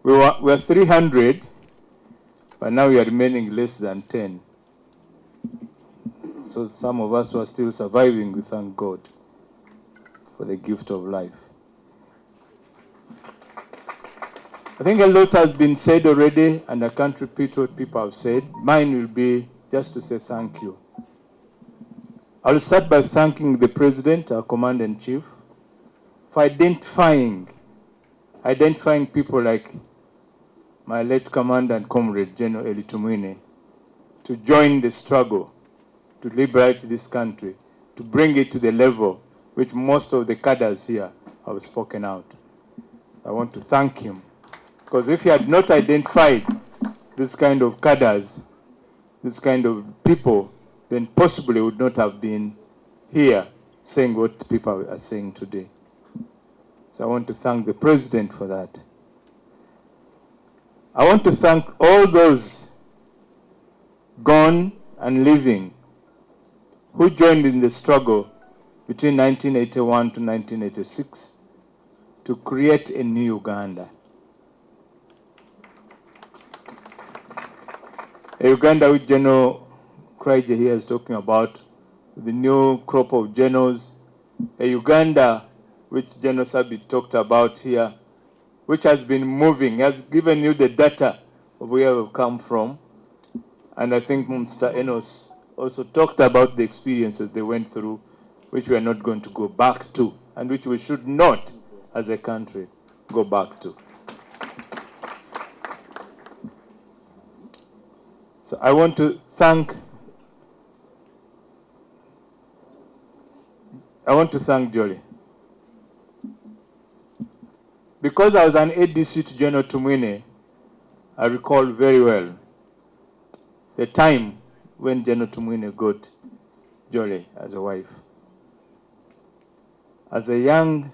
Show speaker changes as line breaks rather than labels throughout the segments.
We're 300, but now we are remaining less than 10. So some of us who are still surviving, we thank God for the gift of life. I think a lot has been said already, and I can't repeat what people have said. Mine will be just to say thank you. I'll start by thanking the President, our Commander-in-Chief, for identifying people like my late Commander and Comrade, General Tumwine, to join the struggle to liberate this country, to bring it to the level which most of the cadres here have spoken out. I want to thank him, because if he had not identified this kind of cadres, this kind of people, then possibly would not have been here saying what people are saying today. So I want to thank the President for that. I want to thank all those gone and living who joined in the struggle between 1981 to 1986 to create a new Uganda. A Uganda which General Kraige here is talking about, the new crop of generals, a Uganda which General Sabi talked about here, which has been moving, has given you the data of where we've come from. And I think Mr. Enos also talked about the experiences they went through, which we are not going to go back to, and which we should not, as a country, go back to. So I want to thank Jolie. Because I was an ADC to General Tumwine, I recall very well the time when General Tumwine got Jolie as a wife. As a young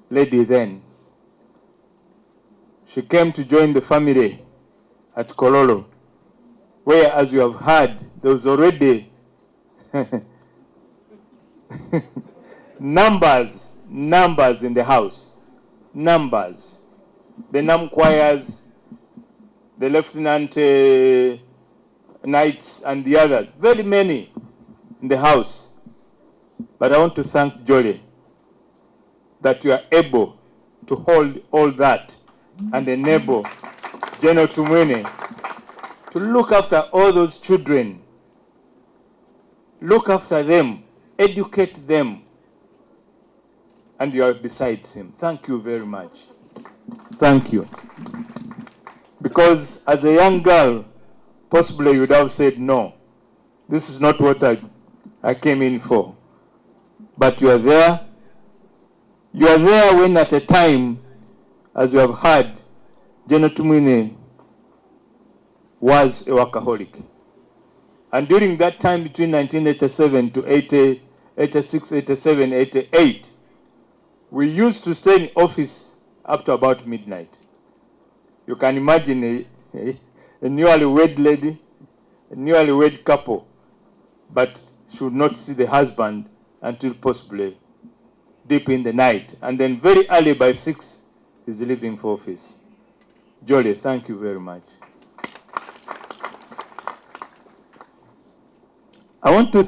lady then, she came to join the family at Kololo, where, as you have heard, there was already numbers in the house. Numbers. The Nam choirs, the lieutenant knights, and the others. Very many in the house. But I want to thank Jolie that you are able to hold all that and enable General Tumwine to look after all those children, look after them, educate them, and you are beside him. Thank you very much. Thank you. Because as a young girl, possibly you would have said, no, this is not what I came in for. But you are there. You are there when at a time, as you have heard, General Tumwine was a workaholic. And during that time between 1987 to 86, 87, 88, we used to stay in office up to about midnight. You can imagine a newlywed lady, a newlywed couple, but she would not see the husband until possibly deep in the night. And then very early by 6, he's leaving for office. Jolie, thank you very much. I want to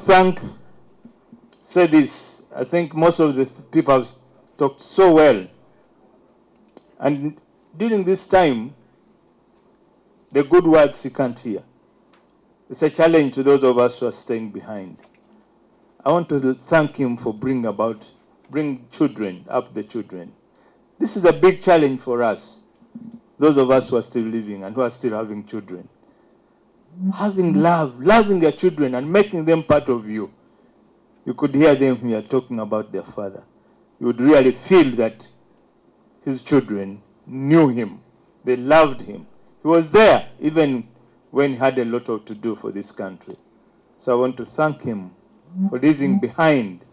say this. I think most of the people have talked so well. And during this time, the good words you can't hear. It's a challenge to those of us who are staying behind. I want to thank him for bring children, up the children. This is a big challenge for us, those of us who are still living and who are still having children. Having loving their children and making them part of you. You could hear them here talking about their father. You would really feel that his children knew him. They loved him. He was there even when he had a lot to do for this country. So I want to thank him for leaving behind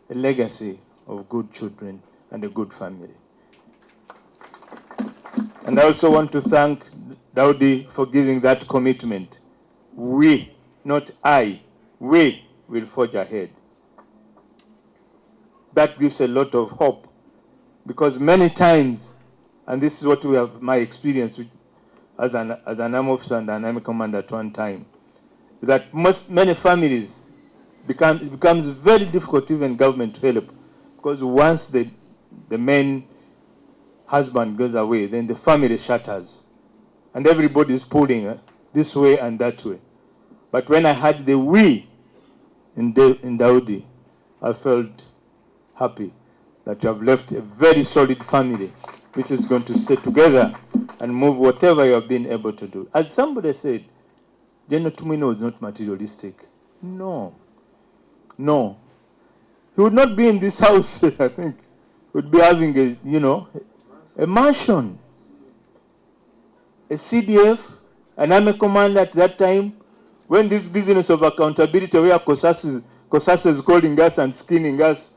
a legacy of good children and a good family. And I also want to thank Daudi for giving that commitment. We, not I, we will forge ahead. That gives a lot of hope, because many times And this is what we have, my experience with, as an army officer and an army commander at one time, that many families it becomes very difficult to even government to help, because once the main husband goes away, then the family shatters, and everybody is pulling this way and that way. But when I had the we in Daudi, I felt happy that you have left a very solid family which is going to stay together and move whatever you have been able to do. As somebody said, General Tumwine was not materialistic. No. No. He would not be in this house, I think. He would be having a mansion, a CDF, an army commander at that time, when this business of accountability, where COSAS is calling us and skinning us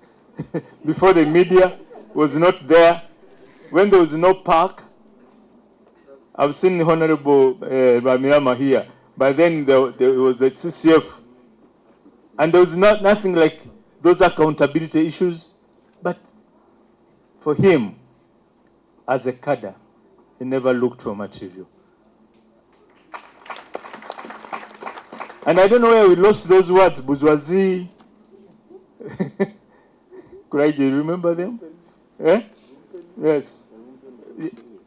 before the media was not there, when there was no park. I've seen the Honorable Bamiyama here. By then, there was the CCF. And there was nothing like those accountability issues. But for him, as a cadre, he never looked for material. And I don't know where we lost those words, bourgeoisie. Could you remember them? Eh? Yes.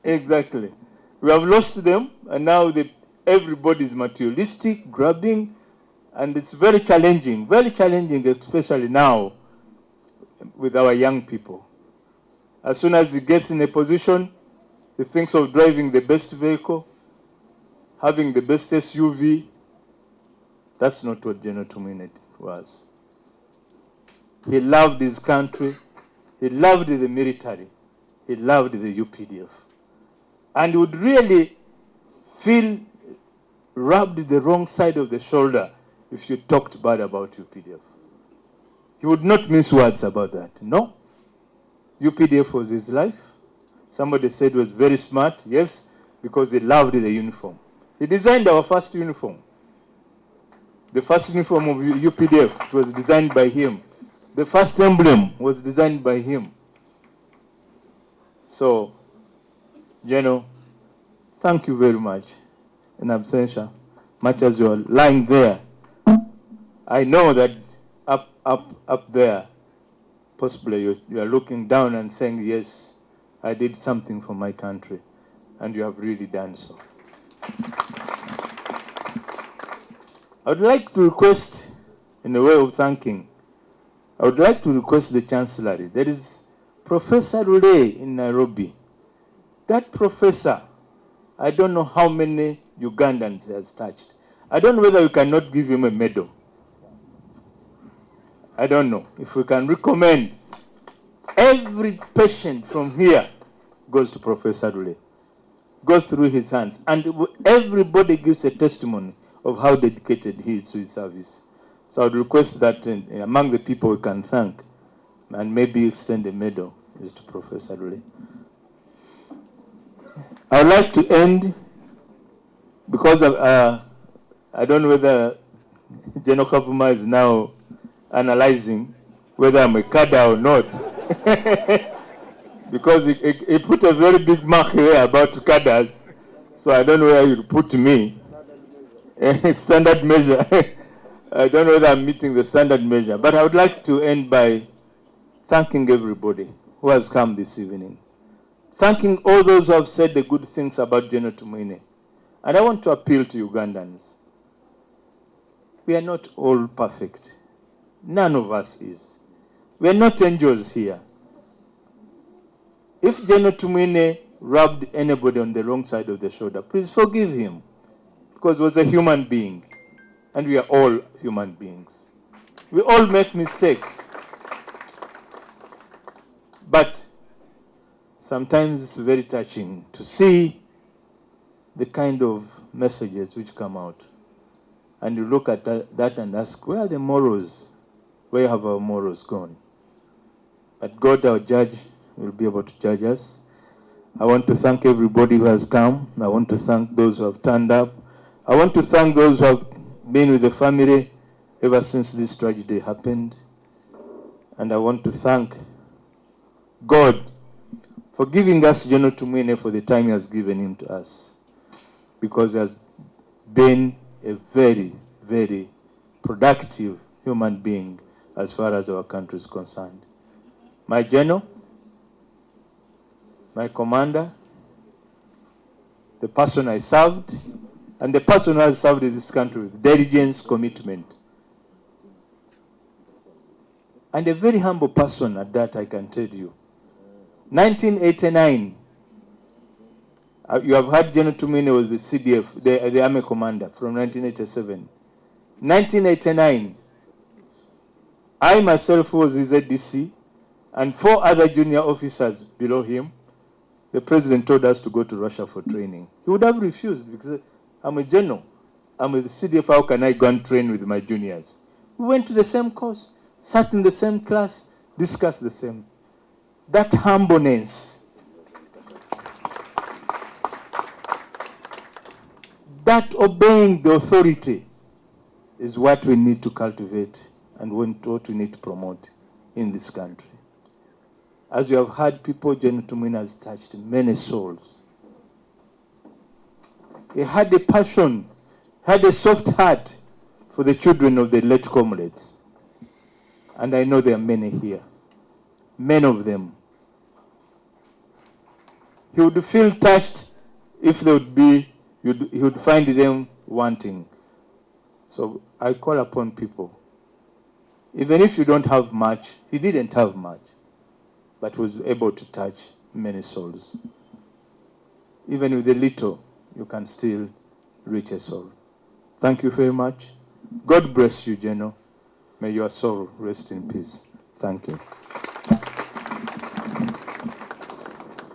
Exactly. We have lost them, and now everybody is materialistic, grabbing, and it's very challenging, especially now with our young people. As soon as he gets in a position, he thinks of driving the best vehicle, having the best SUV. That's not what General Tumwine was. He loved his country. He loved the military. He loved the UPDF. And would really feel rubbed the wrong side of the shoulder if you talked bad about UPDF. He would not mince words about that. No. UPDF was his life. Somebody said he was very smart. Yes, because he loved the uniform. He designed our first uniform. The first uniform of UPDF was designed by him. The first emblem was designed by him. So, General, thank you very much in absentia, much as you are lying there. I know that up there, possibly you are looking down and saying, yes, I did something for my country, and you have really done so. I would like to request, in a way of thanking, I would like to request the Chancellery. There is Professor Jolie in Nairobi. That professor, I don't know how many Ugandans he has touched. I don't know whether we cannot give him a medal. I don't know. If we can recommend, every patient from here goes to Professor Jolie, goes through his hands, and everybody gives a testimony of how dedicated he is to his service. So I would request that among the people we can thank and maybe extend a medal is to Professor Jolie. I would like to end because I don't know whether General Kavuma is now analyzing whether I'm a cadre or not. Because he put a very big mark here about cadres, so I don't know where he put me. Standard measure. I don't know whether I'm meeting the standard measure, but I would like to end by thanking everybody who has come this evening. Thanking all those who have said the good things about Gen Tumwine. And I want to appeal to Ugandans. We are not all perfect. None of us is. We are not angels here. If Gen Tumwine rubbed anybody on the wrong side of the shoulder, please forgive him. Because he was a human being. And we are all human beings. We all make mistakes. But sometimes it's very touching to see the kind of messages which come out. And you look at that and ask, where are the morals? Where have our morals gone? But God, our judge, will be able to judge us. I want to thank everybody who has come. I want to thank those who have turned up. I want to thank those who have been with the family ever since this tragedy happened. And I want to thank God for giving us General Tumwine for the time he has given him to us, because he has been a very, very productive human being as far as our country is concerned. My general, my commander, the person I served, and the person who has served in this country with diligence, commitment. And a very humble person at that, I can tell you. 1989, you have heard Gen Tumwine was the CDF, the Army Commander from 1987. 1989, I myself was his ADC, and 4 other junior officers below him. The president told us to go to Russia for training. He would have refused because I'm a general. I'm with the CDF, how can I go and train with my juniors? We went to the same course, sat in the same class, discussed the same. That humbleness, that obeying the authority is what we need to cultivate and what we need to promote in this country. As you have heard, people, Gen Tumwine has touched many souls. He had a passion, had a soft heart for the children of the late comrades. And I know there are many here, many of them. He would feel touched if they would be, he would find them wanting. So I call upon people, even if you don't have much, he didn't have much, but was able to touch many souls. Even with a little, you can still reach a soul. Thank you very much. God bless you, General. May your soul rest in peace. Thank you.